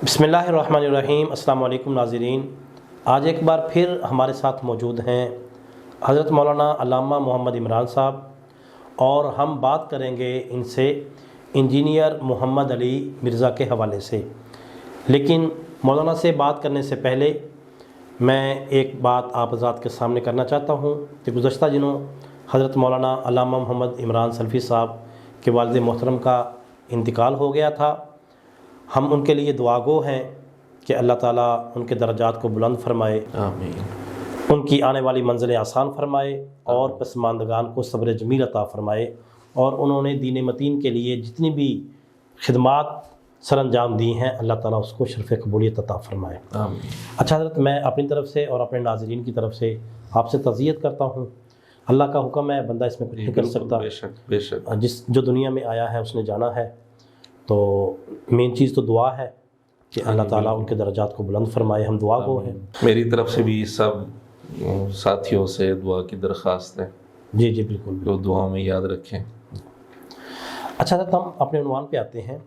بسم اللہ الرحمن الرحیم۔ السلام علیکم ناظرین، آج ایک بار پھر ہمارے ساتھ موجود ہیں حضرت مولانا علامہ محمد عمران صاحب، اور ہم بات کریں گے ان سے انجینئر محمد علی مرزا کے حوالے سے۔ لیکن مولانا سے بات کرنے سے پہلے میں ایک بات آپ حضرات کے سامنے کرنا چاہتا ہوں کہ گزشتہ دنوں حضرت مولانا علامہ محمد عمران سلفی صاحب کے والد محترم کا انتقال ہو گیا تھا۔ ہم ان کے لیے دعا گو ہیں کہ اللہ تعالیٰ ان کے درجات کو بلند فرمائے، آمین، ان کی آنے والی منزلیں آسان فرمائے، اور پسماندگان کو صبر جمیل عطا فرمائے، اور انہوں نے دین متین کے لیے جتنی بھی خدمات سر انجام دی ہیں اللہ تعالیٰ اس کو شرف قبولیت عطا فرمائے۔ آمین۔ اچھا حضرت، میں اپنی طرف سے اور اپنے ناظرین کی طرف سے آپ سے تعزیت کرتا ہوں۔ اللہ کا حکم ہے، بندہ اس میں کچھ نہیں کر سکتا۔ بے شک بے شک۔ جو دنیا میں آیا ہے اس نے جانا ہے، تو مین چیز تو دعا ہے کہ اللہ تعالیٰ ان کے درجات کو بلند فرمائے۔ ہم دعا گو ہیں۔ میری طرف سے بھی سب ساتھیوں سے دعا کی درخواست ہے، جی جی بالکل۔ جو دعا میں یاد رکھیں۔ اچھا حضرت، ہم اپنے عنوان پہ آتے ہیں۔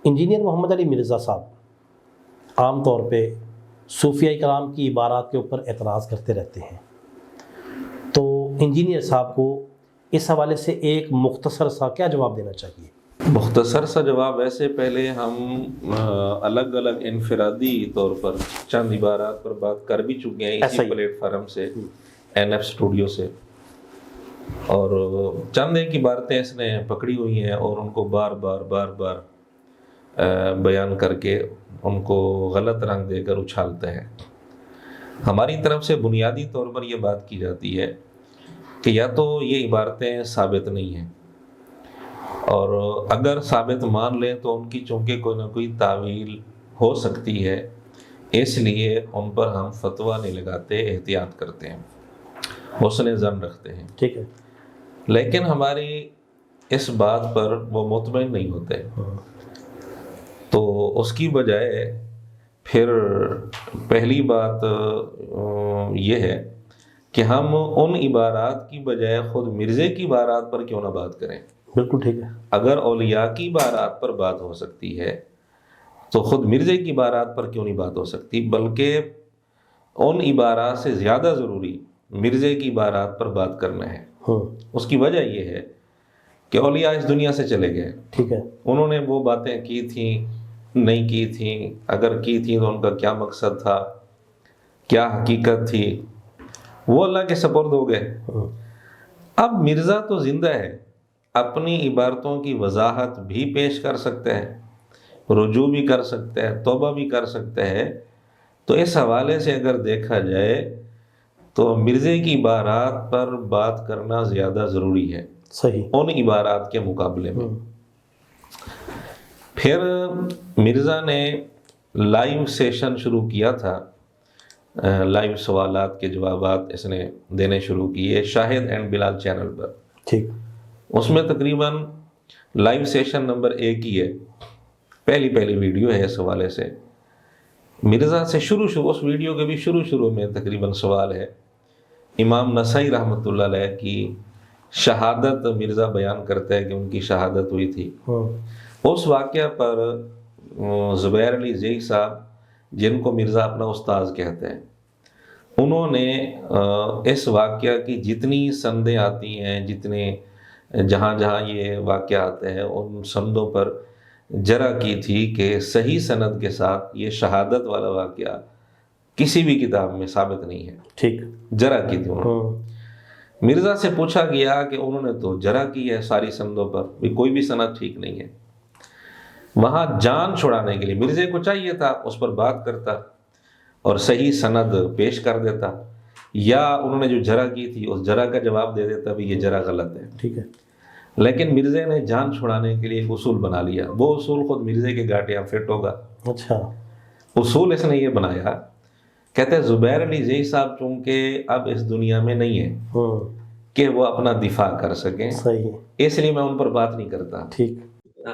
انجینئر محمد علی مرزا صاحب عام طور پہ صوفیہ کرام کی عبارات کے اوپر اعتراض کرتے رہتے ہیں، تو انجینئر صاحب کو اس حوالے سے ایک مختصر سا کیا جواب دینا چاہیے؟ مختصر سا جواب ایسے، پہلے ہم الگ الگ انفرادی طور پر چند عبارات پر بات کر بھی چکے ہیں اسی پلیٹ فارم سے، این ایف اسٹوڈیو سے، اور چند ایک عبارتیں اس نے پکڑی ہوئی ہیں اور ان کو بار بار بیان کر کے ان کو غلط رنگ دے کر اچھالتے ہیں۔ ہماری طرف سے بنیادی طور پر یہ بات کی جاتی ہے کہ یا تو یہ عبارتیں ثابت نہیں ہیں، اور اگر ثابت مان لیں تو ان کی چونکہ کوئی نہ کوئی تعویل ہو سکتی ہے، اس لیے ان پر ہم فتویٰ نہیں لگاتے، احتیاط کرتے ہیں، حسن ظن رکھتے ہیں۔ ٹھیک ہے، لیکن ہماری اس بات پر وہ مطمئن نہیں ہوتے، تو اس کی بجائے پھر پہلی بات یہ ہے کہ ہم ان عبارات کی بجائے خود مرزے کی عبارات پر کیوں نہ بات کریں۔ بالکل ٹھیک ہے۔ اگر اولیاء کی عبارات پر بات ہو سکتی ہے تو خود مرزے کی عبارات پر کیوں نہیں بات ہو سکتی، بلکہ ان عبارات سے زیادہ ضروری مرزے کی عبارات پر بات کرنا ہے۔ اس کی وجہ یہ ہے کہ اولیاء اس دنیا سے چلے گئے، ٹھیک ہے، انہوں نے وہ باتیں کی تھیں، نہیں کی تھیں، اگر کی تھیں تو ان کا کیا مقصد تھا، کیا حقیقت تھی، وہ اللہ کے سپرد ہو گئے۔ اب مرزا تو زندہ ہے، اپنی عبارتوں کی وضاحت بھی پیش کر سکتے ہیں، رجوع بھی کر سکتے ہیں، توبہ بھی کر سکتے ہیں۔ تو اس حوالے سے اگر دیکھا جائے تو مرزے کی عبارات پر بات کرنا زیادہ ضروری ہے صحیح، ان عبارات کے مقابلے میں۔ پھر مرزا نے لائیو سیشن شروع کیا تھا، لائیو سوالات کے جوابات اس نے دینے شروع کیے شاہد اینڈ بلال چینل پر۔ ٹھیک، اس میں تقریباً لائیو سیشن نمبر 1 ہی ہے، پہلی ویڈیو ہے اس حوالے سے۔ مرزا سے شروع اس ویڈیو کے بھی شروع میں تقریباً سوال ہے، امام نسائی رحمۃ اللہ علیہ کی شہادت مرزا بیان کرتا ہے کہ ان کی شہادت ہوئی تھی۔ اس واقعہ پر زبیر علی زئی صاحب، جن کو مرزا اپنا استاذ کہتے ہیں، انہوں نے اس واقعہ کی جتنی سندیں آتی ہیں، جتنے جہاں یہ واقعہ آتے ہیں، ان سندوں پر جرح کی تھی کہ صحیح سند کے ساتھ یہ شہادت والا واقعہ کسی بھی کتاب میں ثابت نہیں ہے۔ ٹھیک، جرح کی تھی انہوں نے۔ مرزا سے پوچھا گیا کہ انہوں نے تو جرح کی ہے ساری سندوں پر، کوئی بھی سند ٹھیک نہیں ہے۔ وہاں جان چھڑانے کے لیے مرزے کو چاہیے تھا اس پر بات کرتا اور صحیح سند پیش کر دیتا، یا انہوں نے جو جرح کی تھی اس جرح کا جواب دے دیتا بھی یہ جرح غلط ہے۔ ٹھیک ہے، لیکن مرزے نے جان چھڑانے کے لیے ایک اصول بنا لیا، وہ اصول خود مرزے کے گاٹیاں فٹ ہوگا۔ اچھا، اصول اس نے یہ بنایا، کہتے ہیں زبیر علی زئی صاحب چونکہ اب اس دنیا میں نہیں ہے کہ وہ اپنا دفاع کر سکیں، صحیح، اس لیے میں ان پر بات نہیں کرتا۔ ٹھیک،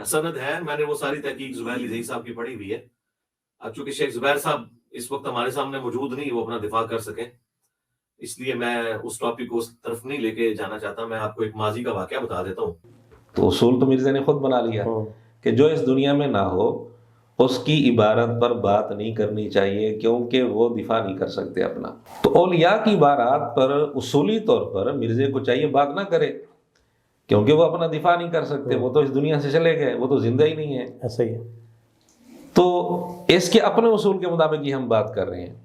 سند ہے، میں نے وہ ساری تحقیق زبیر علی زئی صاحب کی پڑھی ہوئی ہے۔ اب چونکہ شیخ زبیر صاحب اس وقت ہمارے سامنے موجود نہیں، وہ اپنا دفاع کر سکیں، اس لیے میں اس ٹاپک کو اس طرف نہیں لے کے جانا چاہتا۔ میں آپ کو ایک ماضی کا واقعہ بتا دیتا ہوں۔ تو اصول تو مرزا نے خود بنا لیا کہ جو اس دنیا میں نہ ہو اس کی عبارت پر بات نہیں کرنی چاہیے، کیونکہ وہ دفاع نہیں کر سکتے اپنا۔ تو اولیاء کی عبارات پر اصولی طور پر مرزے کو چاہیے بات نہ کرے، کیونکہ وہ اپنا دفاع نہیں کر سکتے، وہ تو اس دنیا سے چلے گئے، وہ تو زندہ ہی نہیں ہے۔ ایسا ہی ہے۔ تو اس کے اپنے اصول کے مطابق ہی ہم بات کر رہے ہیں۔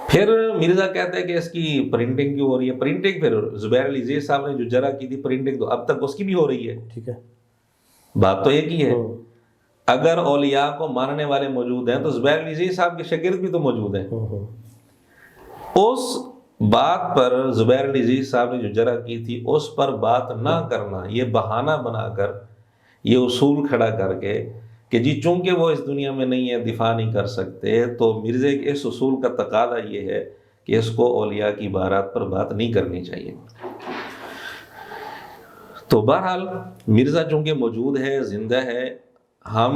پھر مرزا کہتا ہے کہ اس کی پرنٹنگ کیوں ہو رہی ہے؟ پرنٹنگ پھر زبیر علی زید صاحب نے جو جرح کی تھی پرنٹنگ، تو اب تک اس کی بھی ہو رہی ہے۔ ٹھیک ہے، بات تو ایک ہی ہے۔ اگر اولیاء کو ماننے والے موجود ہیں تو زبیر علی زید صاحب کے شاگرد بھی تو موجود ہیں۔ اس بات پر زبیر علی زید صاحب نے جو جرح کی تھی اس پر بات نہ کرنا، یہ بہانہ بنا کر، یہ اصول کھڑا کر کے کہ جی چونکہ وہ اس دنیا میں نہیں ہے، دفاع نہیں کر سکتے، تو مرزے کے اس اصول کا تقاضا یہ ہے کہ اس کو اولیاء کی عبارات پر بات نہیں کرنی چاہیے۔ تو بہرحال مرزا چونکہ موجود ہے، زندہ ہے، ہم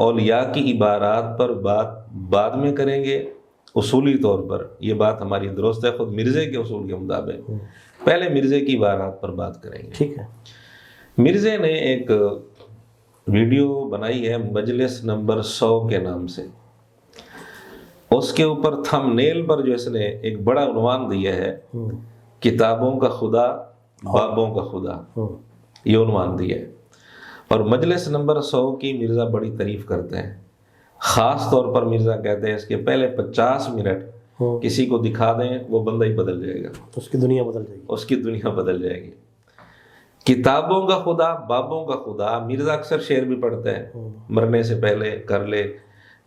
اولیاء کی عبارات پر بات بعد میں کریں گے اصولی طور پر، یہ بات ہماری درست ہے خود مرزے کے اصول کے مطابق۔ پہلے مرزے کی عبارات پر بات کریں گے۔ ٹھیک ہے۔ مرزے نے ایک ویڈیو بنائی ہے مجلس نمبر 100 کے نام سے، اس کے اوپر تھم نیل پر جو اس نے ایک بڑا عنوان دیا ہے، کتابوں کا خدا، بابوں کا خدا، یہ عنوان دیا ہے۔ اور مجلس نمبر 100 کی مرزا بڑی تعریف کرتے ہیں، خاص طور پر مرزا کہتے ہیں اس کے پہلے 50 منٹ کسی کو دکھا دیں وہ بندہ ہی بدل جائے گا، اس کی دنیا بدل جائے گی، اس کی دنیا بدل جائے گی۔ کتابوں کا خدا، بابوں کا خدا، مرزا اکثر شعر بھی پڑھتا ہے، مرنے سے پہلے کر لے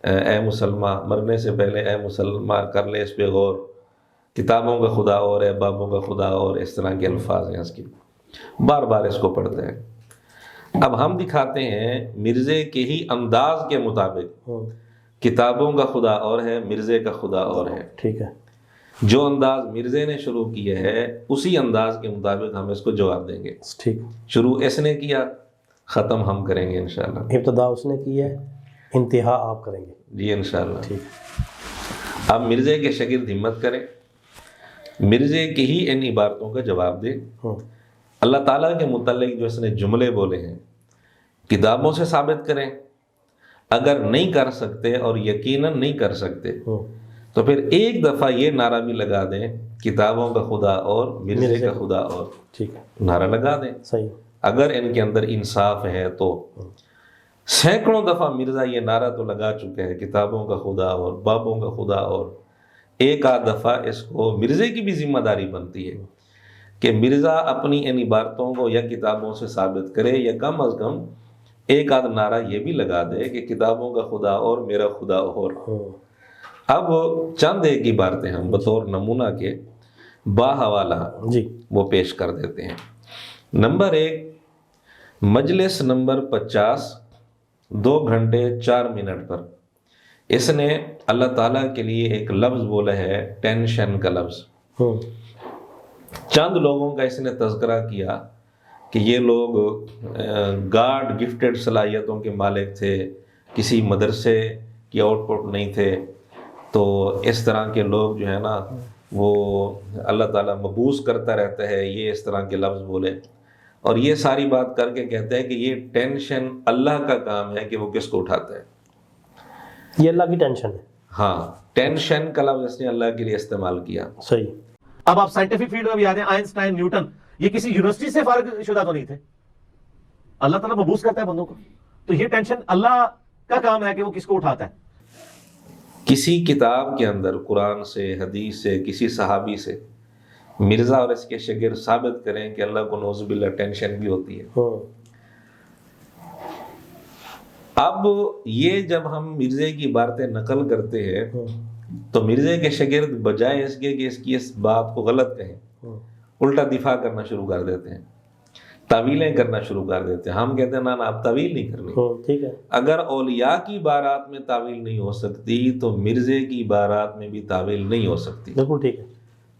اے مسلمان، مرنے سے پہلے اے مسلمان کر لے اس پہ غور، کتابوں کا خدا اور ہے، بابوں کا خدا اور، اس طرح کے الفاظ ہیں اس کی، بار بار اس کو پڑھتے ہیں۔ اب ہم دکھاتے ہیں مرزے کے ہی انداز کے مطابق، کتابوں کا خدا اور ہے، مرزے کا خدا اور ہے۔ ٹھیک ہے۔ جو انداز مرزے نے شروع کیا ہے اسی انداز کے مطابق ہم اس کو جواب دیں گے۔ ٹھیک، شروع اس نے کیا، ختم ہم کریں گے انشاءاللہ۔ ابتدا اس نے کی ہے، انتہا آپ کریں گے۔ جی انشاءاللہ۔ ٹھیک۔ اب مرزے کے شاگرد ہمت کریں، مرزے کی ہی ان عبارتوں کا جواب دیں۔ اللہ تعالیٰ کے متعلق جو اس نے جملے بولے ہیں کتابوں سے ثابت کریں، اگر نہیں کر سکتے اور یقیناً نہیں کر سکتے تو پھر ایک دفعہ یہ نعرہ بھی لگا دیں، کتابوں کا خدا اور، مرزے کا خدا اور، ٹھیک ہے، نعرہ لگا دیں۔ صحیح۔ اگر ان کے اندر انصاف ہے تو سینکڑوں دفعہ مرزا یہ نعرہ تو لگا چکے ہیں، کتابوں کا خدا اور، بابوں کا خدا اور، ایک آدھ دفعہ اس کو مرزے کی بھی ذمہ داری بنتی ہے کہ مرزا اپنی ان عبارتوں کو یا کتابوں سے ثابت کرے، یا کم از کم ایک آدھ نعرہ یہ بھی لگا دے کہ کتابوں کا خدا اور، میرا خدا اور۔ اب چند ایک عبارتیں ہم بطور نمونہ کے باحوالہ جی وہ پیش کر دیتے ہیں۔ نمبر 1، مجلس نمبر 50 2 گھنٹے 4 منٹ پر اس نے اللہ تعالیٰ کے لیے ایک لفظ بولا ہے، ٹینشن کا لفظ۔ چند لوگوں کا اس نے تذکرہ کیا کہ یہ لوگ گاڈ گفٹڈ صلاحیتوں کے مالک تھے، کسی مدرسے کی آؤٹ پٹ نہیں تھے، تو اس طرح کے لوگ جو ہے نا وہ اللہ تعالیٰ مبعوث کرتا رہتا ہے، یہ اس طرح کے لفظ بولے، اور یہ ساری بات کر کے کہتے ہیں کہ یہ ٹینشن اللہ کا کام ہے کہ وہ کس کو اٹھاتا ہے، یہ اللہ کی ٹینشن ہے۔ ہاں، ٹینشن کا لفظ اس نے اللہ کے لیے استعمال کیا۔ صحیح۔ اب آپ سائنٹیفک فیلڈ میں بھی آتے ہیں، آئنسٹائن، نیوٹن، یہ کسی یونیورسٹی سے فارغ شدہ تو نہیں تھے، اللہ تعالیٰ مبعوث کرتا ہے بندوں کو، تو یہ ٹینشن اللہ کا کام ہے کہ وہ کس کو اٹھاتا ہے۔ کسی کتاب کے اندر قرآن سے، حدیث سے، کسی صحابی سے مرزا اور اس کے شاگرد ثابت کریں کہ اللہ کو نعوذ باللہ ٹینشن بھی ہوتی ہے۔ اب یہ جب ہم مرزے کی باتیں نقل کرتے ہیں تو مرزے کے شاگرد بجائے اس کے کہ اس کی اس بات کو غلط کہیں، الٹا دفاع کرنا شروع کر دیتے ہیں، تعویلیں کرنا شروع کر دیتے ہیں۔ ہم کہتے ہیں نا اب تعویل نہیں کرنی۔ ٹھیک ہے۔ اگر اولیاء کی بارات میں تعویل نہیں ہو سکتی تو مرزے کی بارات میں بھی تعویل نہیں ہو سکتی۔ بالکل ٹھیک ہے۔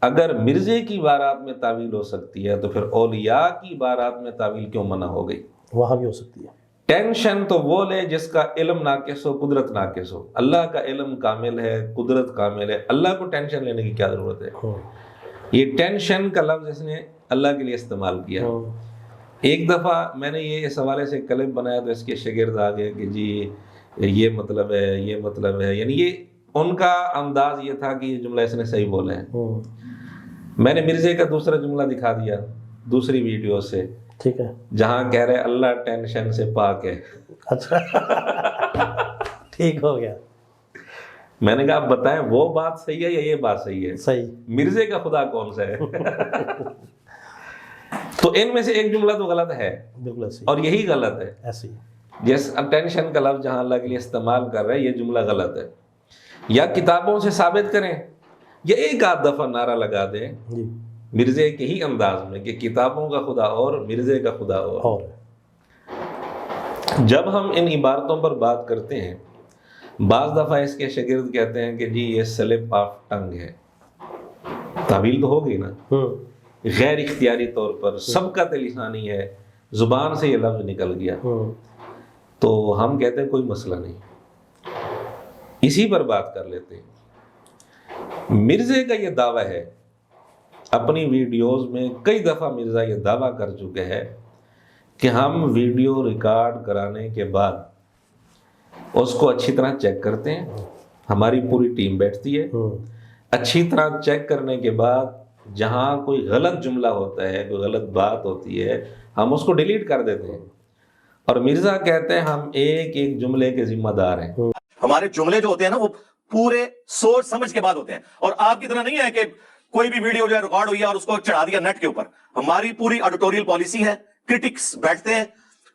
اگر مرزے کی بارات میں تعویل ہو سکتی ہے تو پھر اولیاء کی بارات میں تعویل کیوں منع ہو گئی؟ وہاں بھی ہو سکتی ہے۔ ٹینشن تو وہ لے جس کا علم ناقص ہو، قدرت ناقص ہو، اللہ کا علم کامل ہے، قدرت کامل ہے، اللہ کو ٹینشن لینے کی کیا ضرورت ہے؟ یہ ٹینشن کا لفظ اس نے اللہ کے لیے استعمال کیا۔ ایک دفعہ میں نے یہ اس حوالے سے کلپ بنایا تو اس کے شاگرد آ گئے کہ جی یہ مطلب ہے، یہ مطلب ہے، یعنی یہ ان کا انداز یہ تھا کہ یہ جملہ اس نے صحیح بولا ہے۔ میں نے مرزے کا دوسرا جملہ دکھا دیا دوسری ویڈیو سے، ٹھیک ہے، جہاں کہہ رہے اللہ ٹینشن سے پاک ہے۔ اچھا ٹھیک ہو گیا، میں نے کہا آپ بتائیں وہ بات صحیح ہے یا یہ بات صحیح ہے؟ صحیح، مرزے کا خدا کون سا ہے؟ تو ان میں سے ایک جملہ تو غلط ہے، بالکل ایسے اور یہی غلط ہے۔ ایسے ہی، جس اٹینشن کا لفظ جہاں اللہ کے لیے استعمال کر رہے ہیں یہ جملہ غلط ہے، یا کتابوں سے ثابت کریں یا ایک آدھ دفعہ نعرہ لگا دیں جی، مرزے کے ہی انداز میں کہ کتابوں کا خدا اور مرزے کا خدا اور۔ جب ہم ان عبارتوں پر بات کرتے ہیں بعض دفعہ اس کے شاگرد کہتے ہیں کہ جی یہ سلپ آف ٹنگ ہے، تعویل تو ہوگی نا، غیر اختیاری طور پر سبقت لسانی ہے، زبان سے یہ لفظ نکل گیا، تو ہم کہتے ہیں کوئی مسئلہ نہیں، اسی پر بات کر لیتے ہیں۔ مرزے کا یہ دعویٰ ہے، اپنی ویڈیوز میں کئی دفعہ مرزا یہ دعویٰ کر چکے ہیں کہ ہم ویڈیو ریکارڈ کرانے کے بعد اس کو اچھی طرح چیک کرتے ہیں، ہماری پوری ٹیم بیٹھتی ہے، اچھی طرح چیک کرنے کے بعد جہاں کوئی غلط جملہ ہوتا ہے، کوئی غلط بات ہوتی ہے، ہم اس کو ڈیلیٹ کر دیتے ہیں، اور مرزا کہتے ہیں ہم ایک ایک جملے کے ذمہ دار ہیں۔ ہمارے جملے جو ہوتے ہیں نا وہ پورے سوچ سمجھ کے بعد ہوتے ہیں، اور آپ کی طرح نہیں ہے کہ کوئی بھی ویڈیو جو ہے ریکارڈ ہوئی ہے اور اس کو چڑھا دیا نیٹ کے اوپر۔ ہماری پوری ایڈیٹوریل پالیسی ہے، کرٹکس بیٹھتے ہیں،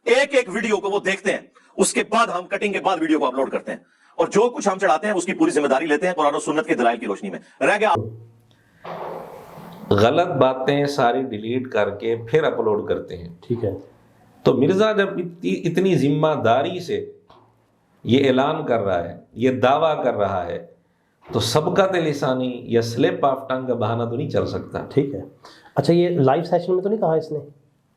ایک ایک ویڈیو کو وہ دیکھتے ہیں، اس کے بعد ہم کٹنگ کے بعد ویڈیو کو اپلوڈ کرتے ہیں، اور جو کچھ ہم چڑھاتے ہیں اس کی پوری ذمہ داری لیتے ہیں قرآن و سنت کے دلائل کی روشنی میں۔ رہ گیا غلط باتیں ساری ڈیلیٹ کر کے پھر اپلوڈ کرتے ہیں، ٹھیک ہے، تو مرزا جب اتنی ذمہ داری سے یہ اعلان کر رہا ہے، یہ دعویٰ کر رہا ہے، تو سبقت لسانی یا سلپ آف ٹنگ کا بہانہ تو نہیں چل سکتا۔ ٹھیک ہے۔ اچھا یہ لائیو سیشن میں تو نہیں کہا اس نے؟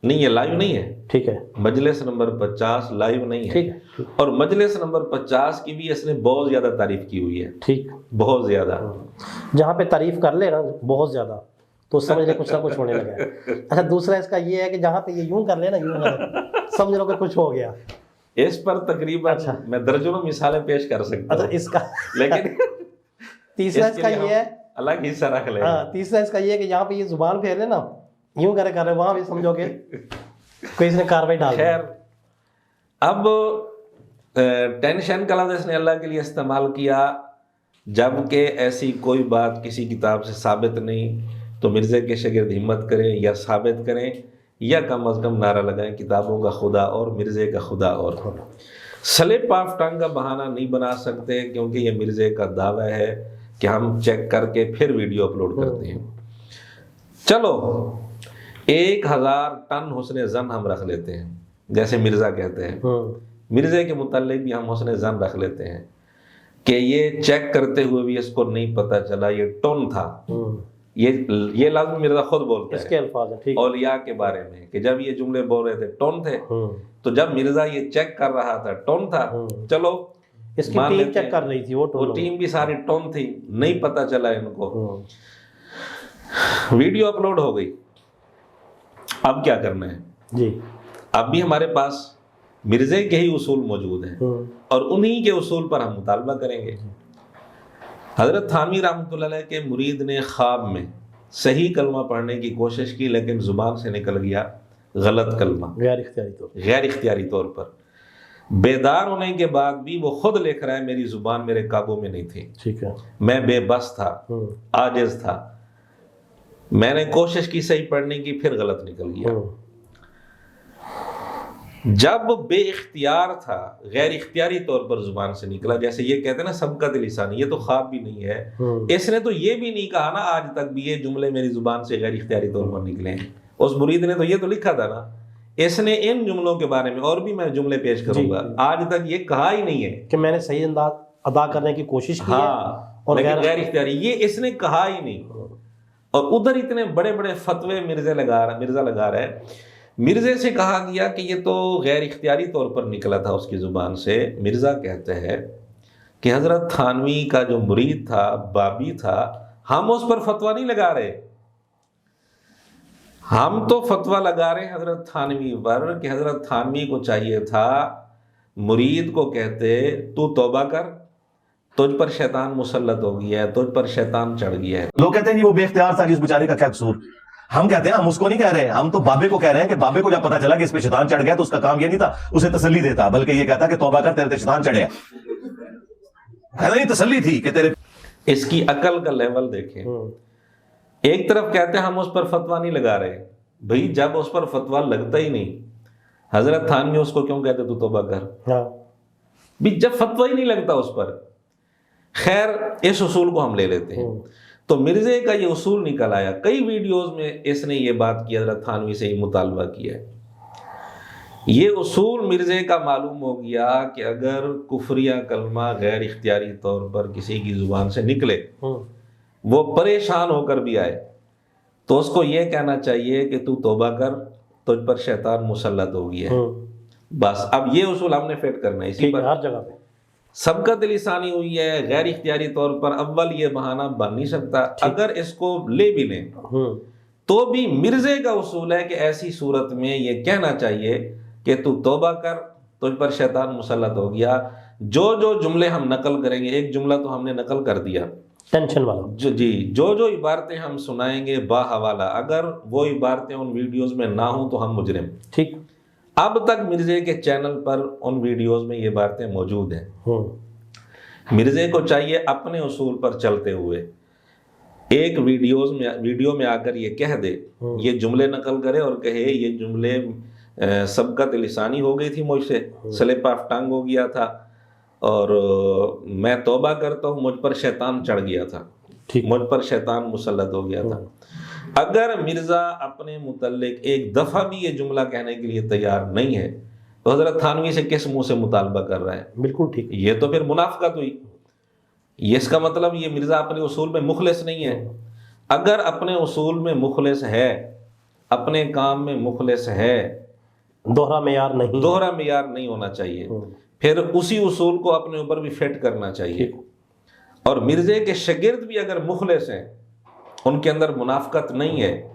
نہیں، یہ لائیو نہیں ہے، ٹھیک ہے، مجلس نمبر 50 لائیو نہیں ٹھیک ہے، ہے، اور مجلس نمبر 50 کی بھی اس نے بہت زیادہ تعریف کی ہوئی ہے، ٹھیک، بہت زیادہ۔ جہاں پہ تعریف کر لے نا بہت زیادہ تو سمجھ لے کچھ نہ کچھ ہونے لگا ہے۔ اچھا دوسرا اس کا یہ ہے کہ جہاں پہ یہ یوں کر لے نا، یوں کر لے، سمجھ لو کہ کچھ ہو گیا۔ اس پر تقریباً میں درجنوں مثالیں پیش کر سکتا اچھا ہوں، اس کا لیکن تیسرا اس کا یہ ہے، الگ حصہ رکھ لیں۔ ہاں تیسرا اس کا یہ ہے کہ جہاں پہ یہ زبان پھیر لے نا، یوں کر رہے وہاں بھی سمجھو کہ کوئی اس نے کاروائی ڈال دی۔ خیر، اب ٹینشن کا لفظ اس نے اللہ کے لیے استعمال کیا، جبکہ ایسی کوئی بات کسی کتاب سے ثابت نہیں، تو مرزا کے شاگرد ہمت کریں یا ثابت کریں یا کم از کم نعرہ لگائیں کتابوں کا خدا اور مرزے کا خدا اور۔ سلپ آف ٹنگ کا بہانہ نہیں بنا سکتے کیونکہ یہ مرزے کا دعویٰ ہے کہ ہم چیک کر کے پھر ویڈیو اپلوڈ کرتے ہیں۔ چلو 1000 ٹن حسن ظن ہم رکھ لیتے ہیں، جیسے مرزا کہتے ہیں، مرزے کے متعلق بھی ہم حسن ظن رکھ لیتے ہیں کہ یہ چیک کرتے ہوئے بھی اس کو نہیں پتا چلا یہ ٹون تھا۔ یہ لازم مرزا خود بولتا اس کے الفاظ ہیں، ٹھیک، اولیاء کے بارے میں کہ جب یہ جملے بول رہے تھے ٹون تھے، تو جب مرزا یہ چیک کر رہا تھا ٹون تھا، چلو اس کی ٹیم چیک کر رہی تھی، وہ ٹیم بھی ساری ٹون تھی، نہیں پتا چلا ان کو، ویڈیو اپلوڈ ہو گئی۔ اب کیا کرنا ہے جی؟ اب بھی ہمارے پاس مرزے کے ہی اصول موجود ہیں، اور انہی کے اصول پر ہم مطالبہ کریں گے۔ حضرت تھانوی رحمۃ اللہ علیہ کے مرید نے خواب میں صحیح کلمہ پڑھنے کی کوشش کی، لیکن زبان سے نکل گیا غلط کلمہ، غیر اختیاری طور پر۔ بیدار ہونے کے بعد بھی وہ خود لکھ رہا ہے میری زبان میرے قابو میں نہیں تھی، ٹھیک ہے، میں بے بس تھا، عاجز تھا، میں نے کوشش کی صحیح پڑھنے کی، پھر غلط نکل گیا۔ جب بے اختیار تھا، غیر اختیاری طور پر زبان سے نکلا، جیسے یہ کہتے ہیں نا سبقت لسانی، یہ تو خواب بھی نہیں ہے، اس نے تو یہ بھی نہیں کہا نا آج تک بھی یہ جملے میری زبان سے غیر اختیاری طور پر نکلے ہیں، اس مرید نے تو یہ تو لکھا تھا نا، اس نے ان جملوں کے بارے میں اور بھی میں جملے پیش کروں گا، آج تک یہ کہا ہی نہیں ہے کہ میں نے صحیح انداز ادا کرنے کی کوشش کی ہے، اور غیر اختیاری یہ اس نے کہا ہی نہیں۔ اور ادھر اتنے بڑے بڑے فتوے مرزا لگا رہا ہے، مرزے سے کہا گیا کہ یہ تو غیر اختیاری طور پر نکلا تھا اس کی زبان سے۔ مرزا کہتے ہیں کہ حضرت تھانوی کا جو مرید تھا، بابی تھا، ہم اس پر فتویٰ نہیں لگا رہے، ہم تو فتویٰ لگا رہے ہیں حضرت تھانوی پر کہ حضرت تھانوی کو چاہیے تھا مرید کو کہتے تو توبہ کر، تجھ پر شیطان مسلط ہو گیا ہے، تجھ پر شیطان چڑھ گیا ہے۔ لوگ کہتے ہیں جی وہ بے اختیار تھا، اس بیچارے کا کیا قصور؟ ہم کہتے ہیں ہم اس کو نہیں کہہ رہے، ہم تو بابے کو کہہ رہے ہیں کہ بابے کو جب پتا چلا کہ اس پہ شیطان چڑھ گیا تو اس کا کام یہ نہیں تھا اسے تسلی دیتا، بلکہ یہ کہتا کہ توبہ کر، تیرے تے شیطان چڑھے ہے نا، یہ تسلی تھی کہ تیرے۔ اس کی عقل کا لیول دیکھیں۔ ایک طرف کہتے ہیں ہم اس پر فتویٰ نہیں لگا رہے، بھئی جب اس پر فتویٰ لگتا ہی نہیں، حضرت تھانوی اس کو کیوں کہتے تو توبہ کر؟ بھی جب فتویٰ ہی نہیں لگتا اس پر۔ خیر اس اصول کو ہم لے لیتے ہیں۔ تو مرزے کا یہ اصول نکل آیا، کئی ویڈیوز میں اس نے یہ بات کی، حضرت تھانوی سے یہ مطالبہ کیا ہے۔ یہ اصول مرزے کا معلوم ہو گیا کہ اگر کفریہ کلمہ غیر اختیاری طور پر کسی کی زبان سے نکلے، وہ پریشان ہو کر بھی آئے، تو اس کو یہ کہنا چاہیے کہ تو توبہ کر، تجھ پر شیطان مسلط ہو گیا ہے۔ بس اب یہ اصول ہم نے فٹ کرنا ہے، اسی پر ہر جگہ پہ سبقت لسانی ہوئی ہے غیر اختیاری طور پر، اول یہ بہانہ بن نہیں سکتا۔ اگر اس کو لے بھی لیں تو بھی مرزے کا اصول ہے کہ ایسی صورت میں یہ کہنا چاہیے کہ تو توبہ کر، تجھ پر شیطان مسلط ہو گیا۔ جو جو جملے ہم نقل کریں گے، ایک جملہ تو ہم نے نقل کر دیا ٹینشن والا، جی، جو جو عبارتیں ہم سنائیں گے با حوالہ، اگر وہ عبارتیں ان ویڈیوز میں نہ ہوں تو ہم مجرم۔ ٹھیک، اب تک مرزے کے چینل پر ان ویڈیوز میں یہ باتیں موجود ہیں۔ مرزے کو چاہیے اپنے اصول پر چلتے ہوئے ایک ویڈیو میں آ کر یہ کہہ دے، یہ جملے نقل کرے اور کہے یہ جملے سبقت لسانی ہو گئی تھی مجھ سے، سلپ آف ٹنگ ہو گیا تھا، اور میں توبہ کرتا ہوں، مجھ پر شیطان چڑھ گیا تھا، مجھ پر شیطان مسلط ہو گیا تھا۔ اگر مرزا اپنے متعلق ایک دفعہ بھی یہ جملہ کہنے کے لیے تیار نہیں ہے تو حضرت تھانوی سے کس منہ سے مطالبہ کر رہا ہے؟ بالکل ٹھیک، یہ تو پھر منافقت ہوئی۔ یہ اس کا مطلب یہ مرزا اپنے اصول میں مخلص نہیں ہے۔ اگر اپنے اصول میں مخلص ہے، اپنے کام میں مخلص ہے، دوہرا معیار نہیں ہونا چاہیے، پھر اسی اصول کو اپنے اوپر بھی فٹ کرنا چاہیے۔ اور مرزے کے شاگرد بھی اگر مخلص ہیں، ان کے اندر منافقت نہیں ہے،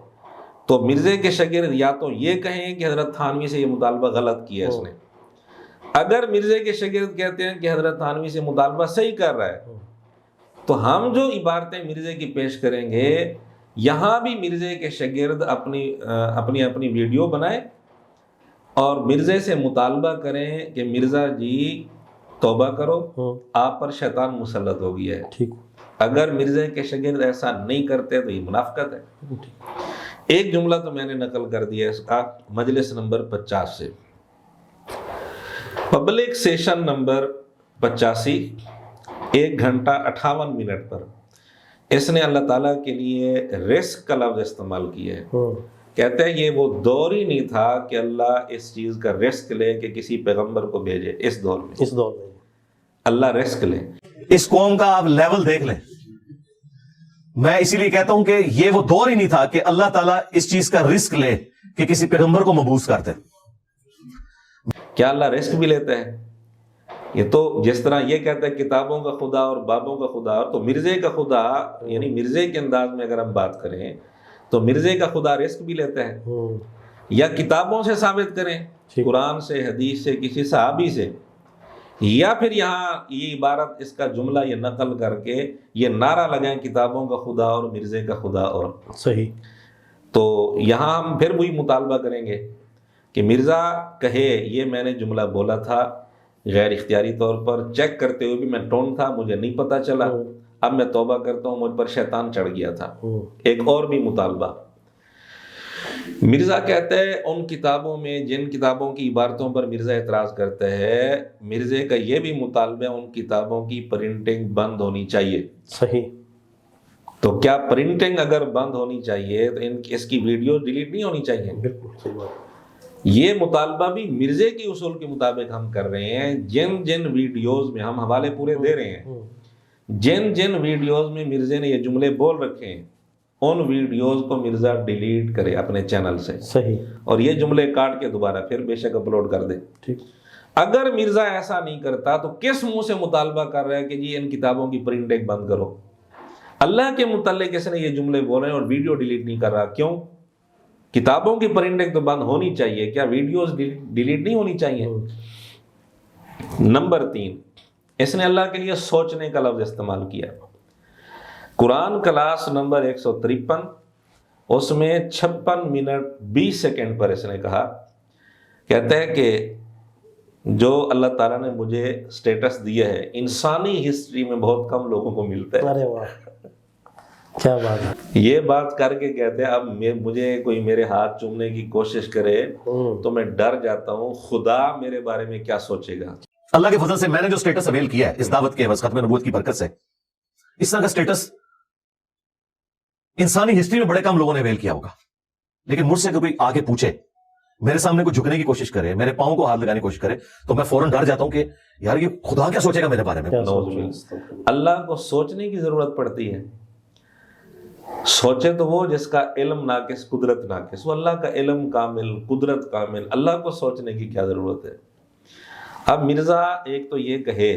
تو مرزے کے شاگرد یا تو یہ کہیں کہ حضرت تھانوی سے یہ مطالبہ غلط کیا ہے اس نے۔ اگر مرزے کے شاگرد کہتے ہیں کہ حضرت تھانوی سے مطالبہ صحیح کر رہا ہے، تو ہم جو عبارتیں مرزے کی پیش کریں گے، یہاں بھی مرزے کے شاگرد اپنی ویڈیو بنائیں اور مرزے سے مطالبہ کریں کہ مرزا جی توبہ کرو، آپ پر شیطان مسلط ہو گیا ہے۔ اگر مرزے کے شاگرد ایسا نہیں کرتے تو یہ منافقت ہے۔ ایک جملہ تو میں نے نقل کر دیا اس کا، مجلس نمبر 50 سے، پبلک سیشن نمبر 85، 1 گھنٹہ 58 منٹ پر اس نے اللہ تعالیٰ کے لیے رزق کا لفظ استعمال کیا ہے۔ کہتے ہیں یہ وہ دور ہی نہیں تھا کہ اللہ اس چیز کا رزق لے کہ کسی پیغمبر کو بھیجے۔ اس دور میں اللہ رزق لے۔ اس قوم کا آپ لیول دیکھ لیں۔ میں اسی لیے کہتا ہوں کہ یہ وہ دور ہی نہیں تھا کہ اللہ تعالیٰ اس چیز کا رزق لے کہ کسی پیغمبر کو مبعوث کرتے۔ کیا اللہ رزق بھی لیتا ہے؟ یہ تو جس طرح یہ کہتا ہے کتابوں کا خدا اور بابوں کا خدا، تو مرزے کا خدا، یعنی مرزے کے انداز میں اگر ہم بات کریں تو مرزے کا خدا رزق بھی لیتا ہے۔ یا کتابوں سے ثابت کریں، قرآن سے، حدیث سے، کسی صحابی سے، یا پھر یہاں یہ عبارت، اس کا جملہ یہ نقل کر کے یہ نعرہ لگائیں کتابوں کا خدا اور مرزے کا خدا اور صحیح۔ تو یہاں ہم پھر وہی مطالبہ کریں گے کہ مرزا کہے یہ میں نے جملہ بولا تھا غیر اختیاری طور پر، چیک کرتے ہوئے بھی میں ٹون تھا، مجھے نہیں پتا چلا، اب میں توبہ کرتا ہوں، مجھ پر شیطان چڑھ گیا تھا۔ ایک اور بھی مطالبہ مرزا کہتا ہے ان کتابوں میں جن کتابوں کی عبارتوں پر مرزا اعتراض کرتا ہے، مرزے کا یہ بھی مطالبہ ہے ان کتابوں کی پرنٹنگ بند ہونی چاہیے۔ صحیح۔ تو کیا پرنٹنگ اگر بند ہونی چاہیے تو اس کی ویڈیو ڈیلیٹ نہیں ہونی چاہیے؟ بالکل صحیح بات۔ یہ مطالبہ بھی مرزے کے اصول کے مطابق ہم کر رہے ہیں۔ جن جن ویڈیوز میں ہم حوالے پورے دے رہے ہیں، جن جن ویڈیوز میں مرزے نے یہ جملے بول رکھے ہیں، ان ویڈیوز کو مرزا ڈیلیٹ کرے اپنے چینل سے، صحیح، اور یہ جملے کاٹ کے دوبارہ پھر بے شک اپلوڈ کر دے۔ ٹھیک۔ اگر مرزا ایسا نہیں کرتا تو کس منہ سے مطالبہ کر رہا ہے کہ جی ان کتابوں کی پرنٹنگ بند کرو؟ اللہ کے متعلق اس نے یہ جملے بول رہے ہیں اور ویڈیو ڈیلیٹ نہیں کر رہا، کیوں؟ کتابوں کی پرنٹنگ تو بند ہونی چاہیے، کیا ویڈیوز ڈیلیٹ نہیں ہونی چاہیے؟ نمبر 3، اس نے اللہ کے لیے سوچنے کا لفظ استعمال کیا۔ قرآن کلاس نمبر 153، اس میں 56 منٹ 20 سیکنڈ پر اس نے کہا، کہتا ہے کہ جو اللہ تعالیٰ نے مجھے سٹیٹس دیا ہے انسانی ہسٹری میں بہت کم لوگوں کو ملتا ہے۔ ارے واہ، کیا بات ہے۔ یہ بات کر کے کہتے ہیں اب مجھے کوئی میرے ہاتھ چومنے کی کوشش کرے تو میں ڈر جاتا ہوں خدا میرے بارے میں کیا سوچے گا۔ اللہ کے فضل سے میں نے جو سٹیٹس اویل کیا ہے اس دعوت کے عوض ختم نبوت کی برکت سے، اس طرح کا سٹیٹس انسانی ہسٹری میں بڑے کم لوگوں نے اویل کیا ہوگا، لیکن مجھ سے کوئی آگے پوچھے، میرے سامنے کوئی جھکنے کی کوشش کرے، میرے پاؤں کو ہاتھ لگانے کی کوشش کرے، تو میں فوراً ڈر جاتا ہوں کہ یار یہ خدا کیا سوچے گا میرے بارے میں۔ اللہ کو سوچنے کی ضرورت پڑتی ہے۔ سوچے تو وہ جس کا علم ناقص قدرت ناقص، وہ اللہ کا علم کامل قدرت کامل، اللہ کو سوچنے کی کیا ضرورت ہے۔ اب مرزا ایک تو یہ کہے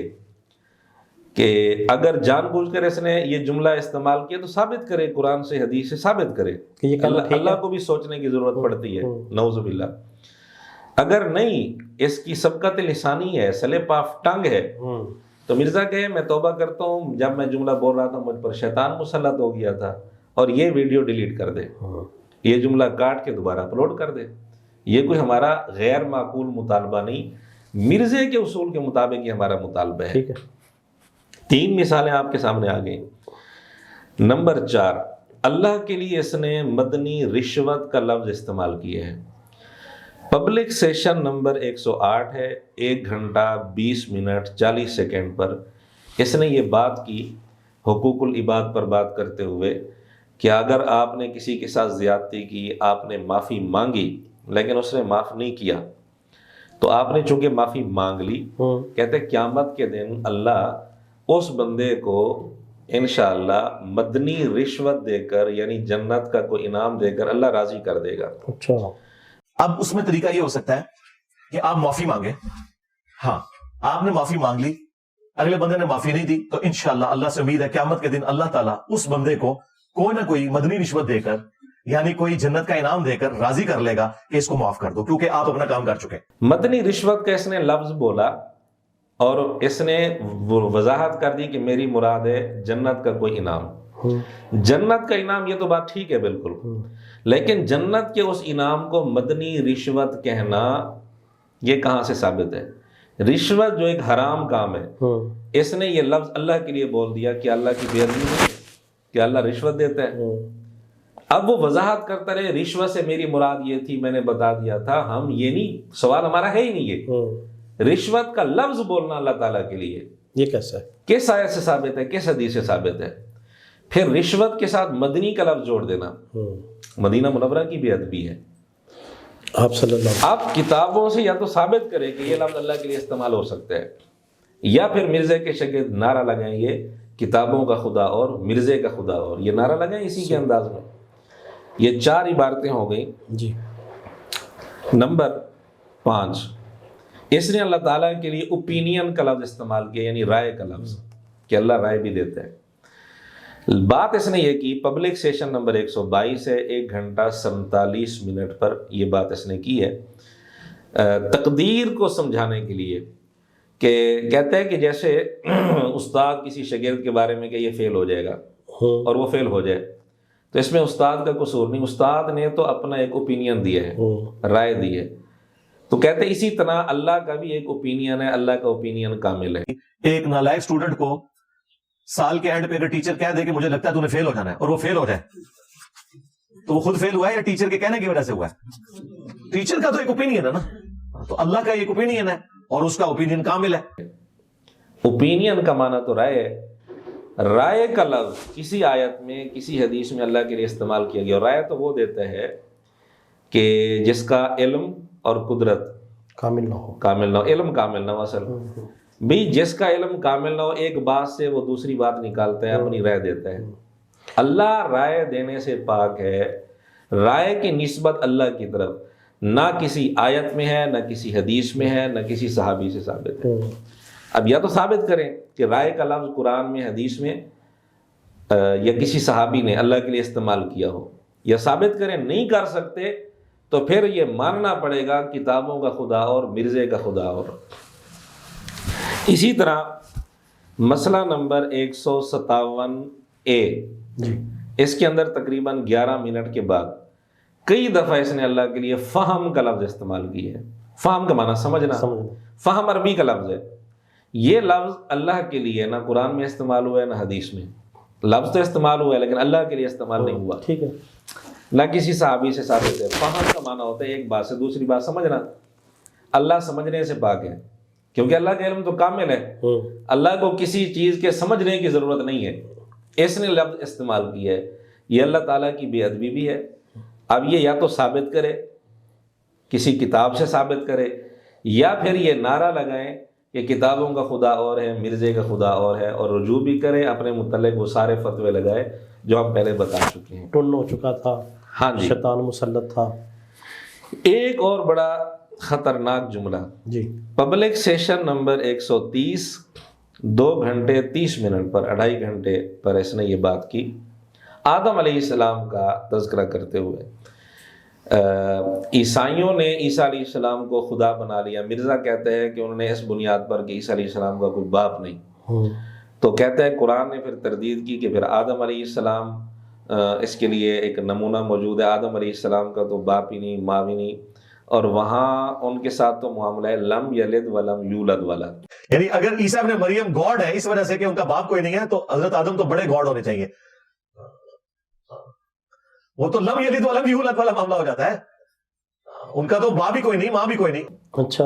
کہ اگر جان بوجھ کر اس نے یہ جملہ استعمال کیا تو ثابت کرے، قرآن سے حدیث سے ثابت کرے کہ یہ اللہ کو بھی سوچنے کی ضرورت پڑتی ہے، نعوذ باللہ۔ اگر نہیں، اس کی سبقت لسانی ہے، سلپ آف ٹنگ ہے، تو مرزا کہے میں توبہ کرتا ہوں، جب میں جملہ بول رہا تھا مجھ پر شیطان مسلط ہو گیا تھا، اور یہ ویڈیو ڈیلیٹ کر دے، یہ جملہ کاٹ کے دوبارہ اپلوڈ کر دے۔ یہ کوئی ہمارا غیر معقول مطالبہ نہیں، مرزے کے اصول کے مطابق یہ ہمارا مطالبہ ہے۔ 3 مثالیں آپ کے سامنے آ گئیں۔ نمبر 4، اللہ کے لیے اس نے مدنی رشوت کا لفظ استعمال کیا ہے۔ پبلک سیشن نمبر 108 ہے، 1 گھنٹہ 20 منٹ 40 سیکنڈ پر اس نے یہ بات کی، حقوق العباد پر بات کرتے ہوئے، کہ اگر آپ نے کسی کے ساتھ زیادتی کی، آپ نے معافی مانگی لیکن اس نے معاف نہیں کیا، تو آپ نے چونکہ معافی مانگ لی، کہتے قیامت کے دن اللہ اس بندے کو انشاءاللہ مدنی رشوت دے کر، یعنی جنت کا کوئی انعام دے کر اللہ راضی کر دے گا۔ اچھا، اب اس میں طریقہ یہ ہو سکتا ہے کہ آپ معافی مانگیں، ہاں آپ نے معافی مانگ لی، اگلے بندے نے معافی نہیں دی، تو انشاءاللہ اللہ سے امید ہے قیامت کے دن اللہ تعالیٰ اس بندے کو کوئی نہ کوئی مدنی رشوت دے کر، یعنی کوئی جنت کا انعام دے کر راضی کر لے گا کہ اس کو معاف کر دو، کیونکہ آپ اپنا کام کر چکے۔ مدنی رشوت کا اس نے لفظ بولا اور اس نے وضاحت کر دی کہ میری مراد ہے جنت کا کوئی انعام۔ جنت کا انعام یہ تو بات ٹھیک ہے بالکل، لیکن جنت کے اس انعام کو مدنی رشوت کہنا یہ کہاں سے ثابت ہے؟ رشوت جو ایک حرام کام ہے، اس نے یہ لفظ اللہ کے لیے بول دیا کہ اللہ کی بے ادبی نہیں ہے کہ اللہ رشوت دیتا ہے۔ اب وہ وضاحت کرتا رہے رشوت سے میری مراد یہ تھی، میں نے بتا دیا تھا، ہم یہ نہیں، سوال ہمارا ہے ہی نہیں یہ رشوت کا لفظ بولنا اللہ تعالیٰ کے لیے یہ کیسا ہے؟ کس آیت سے ثابت ہے، کس حدیث سے ثابت ہے؟ پھر رشوت کے ساتھ مدنی کا لفظ جوڑ دینا مدینہ منورہ کی بے ادبی ہے۔ آپ صلی اللہ علیہ وسلم آپ کتابوں سے یا تو ثابت کریں کہ یہ لفظ اللہ کے لیے استعمال ہو سکتا ہے، یا پھر مرزے کے شاگرد نعرہ لگائیں یہ کتابوں کا خدا اور مرزے کا خدا اور، یہ نعرہ لگائیں اسی کے انداز میں۔ یہ 4 عبارتیں ہو گئیں جی۔ نمبر 5، اس نے اللہ تعالیٰ کے لیے اوپینین کا لفظ استعمال کیا، یعنی رائے کا لفظ، کہ اللہ رائے بھی دیتا ہے۔ بات اس نے یہ کی، پبلک سیشن نمبر 122 ہے، 1 گھنٹہ 47 منٹ پر یہ بات اس نے کی ہے، تقدیر کو سمجھانے کے لیے، کہ کہتے ہیں کہ جیسے استاد کسی شاگرد کے بارے میں کہ یہ فیل ہو جائے گا اور وہ فیل ہو جائے، تو اس میں استاد کا قصور نہیں، استاد نے تو اپنا ایک اوپینین دیا ہے، رائے دی ہے، تو کہتے ہیں اسی طرح اللہ کا بھی ایک اوپینین ہے، اللہ کا اوپینین کامل ہے۔ ایک نالائق اسٹوڈنٹ کو سال کے اینڈ پہ اگر ٹیچر کہہ دے کہ مجھے لگتا ہے تو نے فیل ہو جانا ہے، اور وہ فیل ہو جائے، تو وہ خود فیل ہوا ہے یا ٹیچر کے کہنے کی وجہ سے ہوا ہے؟ ٹیچر کا تو ایک اوپینین ہے نا، تو اللہ کا ایک اوپینین ہے اور اس کا اوپینین کامل ہے۔ اوپینین کا معنی تو رائے ہے، رائے کا لفظ کسی آیت میں کسی حدیث میں اللہ کے لیے استعمال کیا گیا، اور رائے تو وہ دیتا ہے کہ جس کا علم اور قدرت کامل نہ ہو، علم کامل نہ ہو، اصل بھی جس کا علم کامل نہ ہو، ایک بات سے وہ دوسری بات نکالتا ہے، اپنی رائے دیتا ہے۔ اللہ رائے دینے سے پاک ہے، رائے کی نسبت اللہ کی طرف نہ کسی آیت میں ہے، نہ کسی حدیث میں ہے، نہ کسی صحابی سے ثابت ہے۔ اب یا تو ثابت کریں کہ رائے کا لفظ قرآن میں حدیث میں یا کسی صحابی نے اللہ کے لیے استعمال کیا ہو، یا ثابت کریں نہیں کر سکتے تو پھر یہ ماننا پڑے گا کتابوں کا خدا اور مرزے کا خدا اور۔ اسی طرح مسئلہ نمبر 157A، جی اس کے اندر تقریباً 11 منٹ کے بعد کئی دفعہ اس نے اللہ کے لیے فہم کا لفظ استعمال کیا ہے۔ فہم کا معنی سمجھنا، فہم عربی کا لفظ ہے۔ یہ لفظ اللہ کے لیے نہ قرآن میں استعمال ہوا ہے نہ حدیث میں۔ لفظ تو استعمال ہوا ہے لیکن اللہ کے لیے استعمال نہیں ہوا، ٹھیک ہے، نہ کسی صحابی سے ثابت ہے۔ فہم کا معنی ہوتا ہے ایک بات سے دوسری بات سمجھنا۔ اللہ سمجھنے سے پاک ہے کیونکہ اللہ کا علم تو کامل ہے، اللہ کو کسی چیز کے سمجھنے کی ضرورت نہیں ہے۔ اس نے لفظ استعمال کیا ہے، یہ اللہ تعالیٰ کی بے ادبی بھی ہے۔ اب یہ یا تو ثابت کرے، کسی کتاب سے ثابت کرے، یا پھر یہ نعرہ لگائیں کہ کتابوں کا خدا اور ہے، مرزے کا خدا اور ہے، اور رجوع بھی کریں اپنے متعلق وہ سارے فتوے لگائے جو ہم پہلے بتا چکے ہیں۔ ٹن ہو چکا تھا، ہاں جی، شیطان مسلط تھا۔ ایک اور بڑا خطرناک جملہ، جی پبلک سیشن نمبر 130 2 گھنٹے 30 منٹ پر 2.5 گھنٹے پر اس نے یہ بات کی آدم علیہ السلام کا تذکرہ کرتے ہوئے۔ عیسائیوں نے عیسیٰ علیہ السلام کو خدا بنا لیا۔ مرزا کہتے ہیں کہ انہوں نے اس بنیاد پر کہ عیسیٰ علیہ السلام کا کوئی باپ نہیں، تو کہتے ہیں قرآن نے پھر تردید کی کہ پھر آدم علیہ السلام اس کے لیے ایک نمونہ موجود ہے۔ آدم علیہ السلام کا تو باپ ہی نہیں، ماں بھی نہیں، اور وہاں ان کے ساتھ تو معاملہ ہے لم یلد ولم یولد والا۔ یعنی اگر عیسیٰ ابن مریم گاڈ ہے اس وجہ سے کہ ان کا باپ کوئی نہیں ہے، تو حضرت آدم تو بڑے گاڈ ہونے چاہیے، وہ تو لم یلد ولم یولد والا معاملہ ہو جاتا ہے، ان کا تو باپ بھی کوئی نہیں، ماں بھی کوئی نہیں۔ اچھا،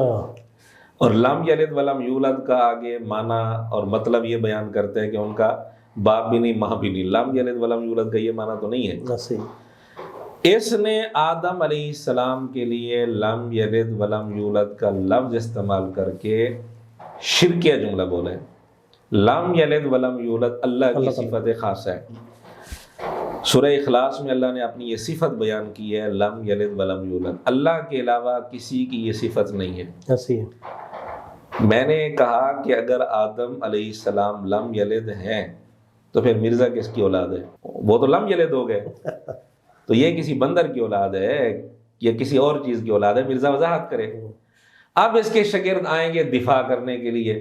اور لم یلد ولم یولد کا آگے معنی اور مطلب یہ بیان کرتے ہیں کہ ان کا باپ بھی نہیں، ماں بھی نہیں۔ لم یلد ولم یولد کا یہ معنی تو نہیں ہے۔ صحیح۔ اس نے آدم علیہ السلام کے لیے لم یلد ولم یولد کا لفظ استعمال کر کے شرکیہ جملہ بولا ہے۔ لم یلد ولم یولد اللہ کی صفت خاصہ ہے۔ سورہ اخلاص میں اللہ نے اپنی یہ صفت بیان کی ہے، لم یلد ولم یولد، اللہ کے علاوہ کسی کی یہ صفت نہیں ہے۔ ایسی ہے۔ میں نے کہا کہ اگر آدم علیہ السلام لم یلد ہیں تو پھر مرزا کس کی اولاد ہے؟ وہ تو لم یلد ہو گئے، تو یہ کسی بندر کی اولاد ہے یا کسی اور چیز کی اولاد ہے؟ مرزا وضاحت کرے۔ اب اس کے شاگرد آئیں گے دفاع کرنے کے لیے،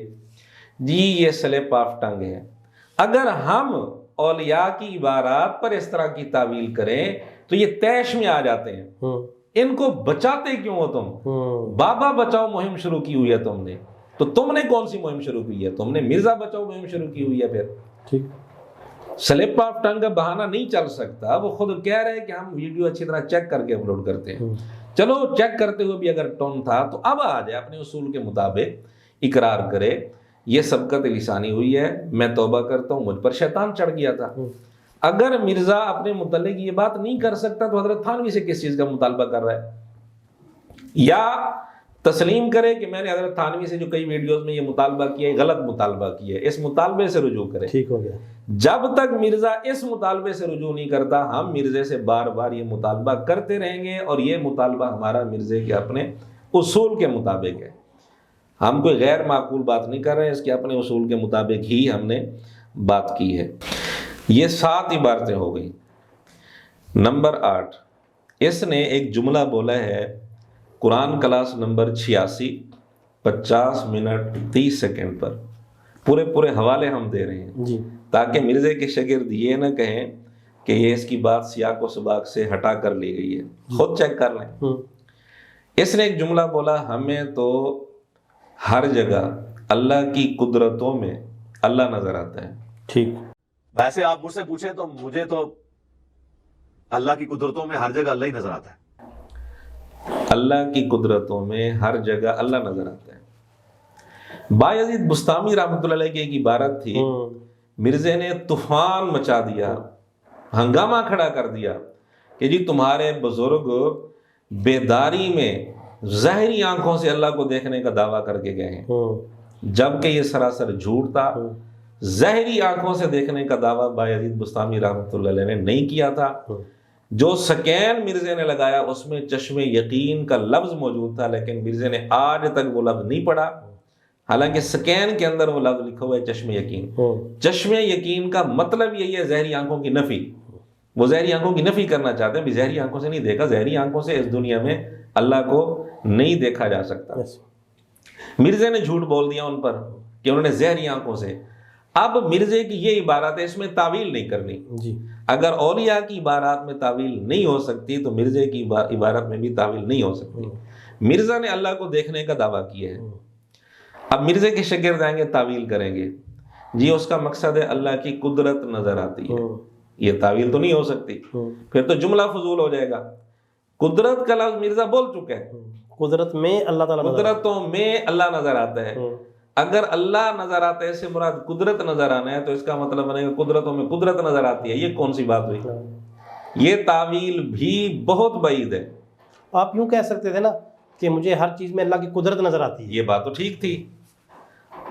جی یہ سلپ آف ٹنگ ہے۔ اگر ہم اولیاء کی عبارات پر اس طرح کی تعویل کریں تو یہ طیش میں آ جاتے ہیں۔ ان کو بچاتے کیوں ہو تم؟ بابا بچاؤ مہم شروع کی ہوئی ہے تم نے، تو تم نے کون سی مہم شروع کی ہے؟ تم نے مرزا بچاؤ مہم شروع کی ہوئی ہے۔ پھر ٹھیک، سلپ آف ٹنگ کا بہانہ نہیں چل سکتا۔ وہ خود کہہ رہے ہیں کہ ہم ویڈیو اچھی طرح چیک کر کے اپلوڈ کرتے ہیں۔ چلو چیک کرتے ہوئے بھی اگر ٹون تھا تو اب آ جائے اپنے اصول کے مطابق اقرار کرے یہ سبقت لسانی ہوئی ہے، میں توبہ کرتا ہوں، مجھ پر شیطان چڑھ گیا تھا۔ اگر مرزا اپنے متعلق یہ بات نہیں کر سکتا تو حضرت تھانوی سے کس چیز کا مطالبہ کر رہا ہے؟ یا تسلیم کرے کہ میں نے حضرت تھانوی سے جو کئی ویڈیوز میں یہ مطالبہ کیا ہے غلط مطالبہ کیا ہے، اس مطالبے سے رجوع کرے۔ ٹھیک ہو گیا۔ جب تک مرزا اس مطالبے سے رجوع نہیں کرتا ہم مرزے سے بار بار یہ مطالبہ کرتے رہیں گے، اور یہ مطالبہ ہمارا مرزے کے اپنے اصول کے مطابق ہے۔ ہم کوئی غیر معقول بات نہیں کر رہے ہیں، اس کے اپنے اصول کے مطابق ہی ہم نے بات کی ہے۔ یہ 7 عبارتیں ہو گئی۔ نمبر 8، اس نے ایک جملہ بولا ہے قرآن کلاس نمبر 86 50 منٹ 30 سیکنڈ پر، پورے حوالے ہم دے رہے ہیں جی، تاکہ مرزے کے شاگرد یہ نہ کہیں کہ یہ اس کی بات سیاق و سباق سے ہٹا کر لی گئی ہے، خود چیک کر لیں۔ اس نے ایک جملہ بولا ہمیں تو ہر جگہ اللہ کی قدرتوں میں اللہ نظر آتا ہے۔ ٹھیک، ویسے آپ مجھ سے پوچھیں تو مجھے تو اللہ کی قدرتوں میں ہر جگہ اللہ ہی نظر آتا ہے۔ اللہ کی قدرتوں میں ہر جگہ اللہ نظر آتا ہے۔ بایزید بستامی رحمۃ اللہ علیہ کی ایک عبارت تھی، مرزے نے طوفان مچا دیا، ہنگامہ کھڑا کر دیا کہ جی تمہارے بزرگ بیداری میں ظاہری آنکھوں سے اللہ کو دیکھنے کا دعویٰ کر کے گئے ہیں، جبکہ یہ سراسر جھوٹ تھا۔ ظاہری آنکھوں سے دیکھنے کا دعویٰ بایزید بستامی رحمۃ اللہ علیہ نے نہیں کیا تھا۔ جو سکین مرزے نے لگایا اس میں چشم یقین کا لفظ موجود تھا، لیکن مرزے نے آج تک وہ لفظ نہیں پڑھا، حالانکہ سکین کے اندر وہ لفظ لکھا ہوا ہے چشم یقین۔ چشم یقین کا مطلب یہی ہے ظاہری آنکھوں کی نفی، وہ ظاہری آنکھوں کی نفی کرنا چاہتے ہیں، بھی ظاہری آنکھوں سے نہیں دیکھا، ظاہری آنکھوں سے اس دنیا میں اللہ کو نہیں دیکھا جا سکتا۔ Yes. مرزے نے جھوٹ بول دیا ان پر کہ انہوں نے ظاہری آنکھوں سے۔ اب مرزے کی یہ عبارت ہے، اس میں تعویل نہیں کرنی۔ جی اگر اولیاء کی عبارات میں تعویل نہیں ہو سکتی تو مرزے کی عبارت میں بھی تعویل نہیں ہو سکتی۔ مرزا نے اللہ کو دیکھنے کا دعویٰ کیا ہے، اب مرزے کے شاگرد آئیں گے تعویل کریں گے، جی اس کا مقصد ہے اللہ کی قدرت نظر آتی ہے، یہ تعویل تو نہیں ہو سکتی، پھر تو جملہ فضول ہو جائے گا۔ قدرت کا لفظ مرزا بول چکا ہے، قدرت میں اللہ تعالیٰ قدرتوں میں اللہ نظر آتا ہے۔ اگر اللہ نظر آتا ہے اس سے مراد قدرت نظر آنا ہے تو اس کا مطلب بنے گا قدرتوں میں قدرت نظر آتی ہے، یہ کون سی بات ہوئی؟ یہ تعویل بھی بہت بعید ہے۔ آپ یوں کہہ سکتے تھے نا کہ مجھے ہر چیز میں اللہ کی قدرت نظر آتی ہے، یہ بات تو ٹھیک تھی۔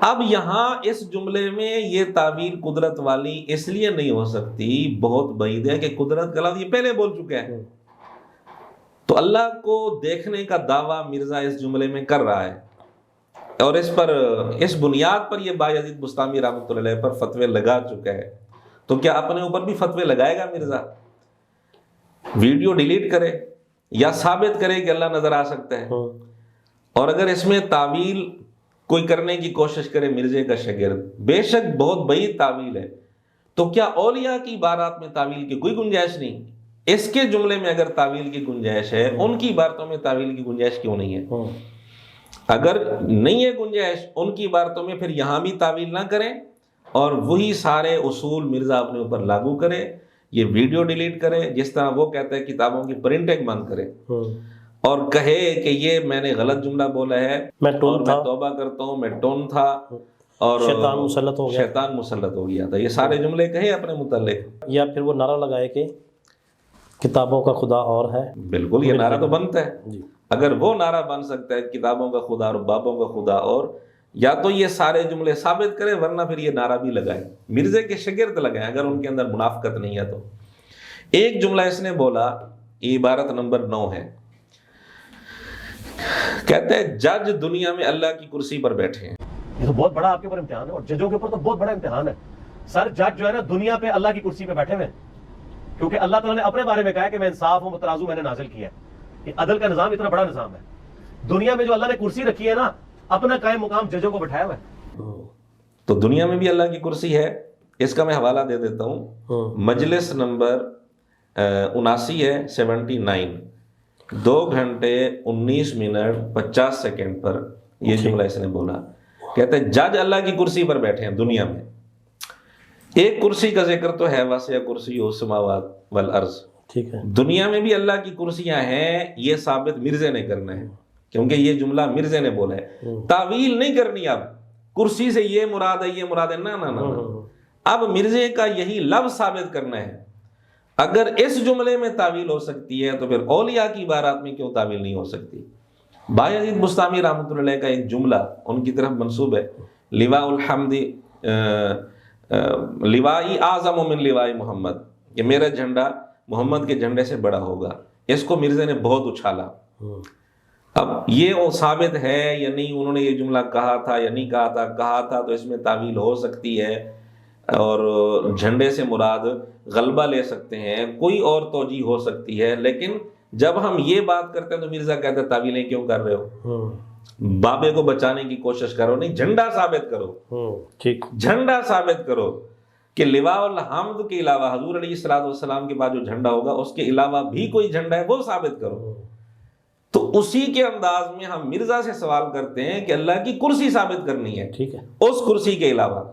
اب یہاں اس جملے میں یہ تعویل قدرت والی اس لیے نہیں ہو سکتی، بہت بعید ہے کہ قدرت کا لفظ یہ پہلے بول چکا ہے، تو اللہ کو دیکھنے کا دعویٰ مرزا اس جملے میں کر رہا ہے، اور اس بنیاد پر یہ بایزید بسطامی رحمۃ اللہ علیہ پر فتوے لگا چکا ہے۔ تو کیا اپنے اوپر بھی فتوے لگائے گا مرزا؟ ویڈیو ڈیلیٹ کرے یا ثابت کرے کہ اللہ نظر آ سکتا ہے، اور اگر اس میں تعویل کوئی کرنے کی کوشش کرے مرزے کا شاگرد، بے شک بہت بعید تعویل ہے، تو کیا اولیاء کی عبارات میں تعویل کی کوئی گنجائش نہیں؟ اس کے جملے میں اگر تعویل کی گنجائش ہے، ان کی عبارتوں میں تعویل کی گنجائش کیوں نہیں ہے؟ اگر نہیں ہے گنجائش ان کی عبارتوں میں، پھر یہاں بھی تعویل نہ کریں اور وہی سارے اصول مرزا اپنے اوپر لاگو کرے، یہ ویڈیو ڈیلیٹ کرے، جس طرح وہ کہتا ہے کتابوں کی پرنٹنگ بند کرے، اور کہے کہ یہ میں نے غلط جملہ بولا ہے، میں ٹون تھا، میں توبہ کرتا ہوں، میں ٹون تھا، اور شیطان مسلط ہو گیا، شیطان مسلط ہو گیا تھا، یہ سارے جملے کہے اپنے متعلق، یا پھر وہ نعرہ لگائے کہ کتابوں کا خدا اور ہے۔ بالکل یہ نعرہ تو بنتا ہے۔ جی اگر وہ نعرہ بن سکتا ہے کتابوں کا خدا اور بابوں کا خدا، اور یا تو یہ سارے جملے ثابت کرے، ورنہ پھر یہ نعرہ بھی لگائے، مرزے کے شاگرد لگائیں اگر ان کے اندر منافقت نہیں ہے تو۔ ایک جملہ اس نے بولا، یہ عبارت نمبر 9 ہے، کہتے ہیں جج دنیا میں اللہ کی کرسی پر بیٹھے ہیں۔ یہ تو بہت بڑا آپ کے اوپر امتحان ہے، اور ججوں کے اوپر تو بہت بڑا امتحان ہے سر۔ جج جو ہے نا دنیا پہ اللہ کی کرسی پہ بیٹھے ہوئے ہیں، کیونکہ اللہ تعالیٰ نے اپنے بارے میں کہا ہے کہ میں انصاف ہوں، ترازو میں نے نازل کیا ہے۔ یہ عدل کا نظام اتنا بڑا نظام ہے، دنیا میں جو اللہ نے کرسی رکھی ہے نا، اپنا قائم مقام ججوں کو بٹھایا ہوا ہے۔ تو دنیا میں بھی اللہ کی کرسی ہے، اس کا میں حوالہ دے دیتا ہوں، مجلس نمبر 79 ہے، 79، 2 گھنٹے 19 منٹ 50 سیکنڈ پر یہ جملہ اس نے بولا، کہتے ہیں جج اللہ کی کرسی پر بیٹھے ہیں دنیا میں۔ ایک کرسی کا ذکر تو ہے، واسع کرسی السماوات والارض، ٹھیک ہے، دنیا میں بھی اللہ کی کرسیاں ہیں، یہ ثابت مرزے نے کرنا ہے، کیونکہ یہ جملہ مرزے نے بولا ہے، تعویل نہیں کرنی۔ اب کرسی سے یہ مراد ہے، یہ مراد ہے، نہ نہ نہ، اب مرزے کا یہی لفظ ثابت کرنا ہے۔ اگر اس جملے میں تعویل ہو سکتی ہے تو پھر اولیاء کی عبارات میں کیوں تعویل نہیں ہو سکتی؟ بایزید بسطامی رحمۃ اللہ علیہ کا ایک جملہ ان کی طرف منسوب ہے، لواء الحمد لوائی اعظم من لوائی محمد، کہ میرا جھنڈا محمد کے جھنڈے سے بڑا ہوگا، اس کو مرزے نے بہت اچھالا۔ اب یہ ثابت ہے یا نہیں، انہوں نے یہ جملہ کہا تھا یا نہیں کہا تھا تو اس میں تعویل ہو سکتی ہے، اور جھنڈے سے مراد غلبہ لے سکتے ہیں، کوئی اور توجیہ ہو سکتی ہے، لیکن جب ہم یہ بات کرتے ہیں تو مرزا کہتے ہیں تعویلیں کیوں کر رہے ہو، بابے کو بچانے کی کوشش کرو، نہیں، جھنڈا ثابت کرو، ٹھیک، جھنڈا ثابت کرو کہ لواء الحمد کے علاوہ حضور علیہ الصلوۃ والسلام کے بعد جو جھنڈا ہوگا اس کے علاوہ بھی کوئی جھنڈا ہے، وہ ثابت کرو۔ تو اسی کے انداز میں ہم مرزا سے سوال کرتے ہیں کہ اللہ کی کرسی ثابت کرنی ہے، ٹھیک ہے، اس کرسی کے علاوہ،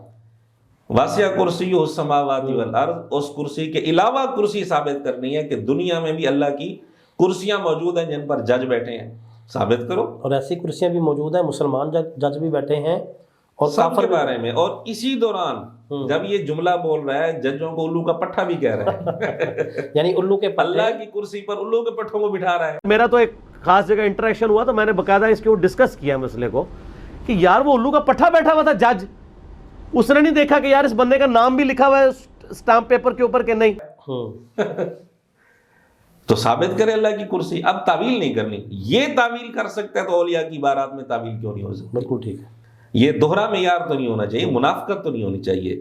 واسع کرسی السماوات والارض، اس کرسی کے علاوہ کرسی ثابت کرنی ہے کہ دنیا میں بھی اللہ کی کرسیاں موجود ہیں جن پر جج بیٹھے ہیں، ثابت کرو۔ اور ایسی کرسیاں بھی موجود ہیں، مسلمان جج بھی بیٹھے ہیں اور سب کافر کے بھی بارے میں، اور اسی دوران جب یہ جملہ بول رہا ہے ججوں کو الو کا پٹھا بھی کہہ رہا ہے، یعنی الو کے اللہ کی کرسی پر الو کے پٹھوں کو بٹھا رہا ہے۔ میرا تو ایک خاص جگہ انٹریکشن ہوا تو میں نے باقاعدہ اس کے اوپر ڈسکس کیا مسئلے کو کہ یار وہ الو کا پٹھا بیٹھا ہوا تھا جج، اس نے نہیں دیکھا کہ یار اس بندے کا نام بھی لکھا ہوا ہے اسٹامپ پیپر کے اوپر کہ نہیں، تو ثابت کرے اللہ کی کرسی، اب تعویل نہیں کرنی۔ یہ تعویل کر سکتا ہے تو اولیاء کی عبارات میں تعویل کیوں نہیں ہو سکتی؟ بالکل ٹھیک ہے، یہ دوہرا معیار تو نہیں ہونا چاہیے، منافقت تو نہیں ہونی چاہیے۔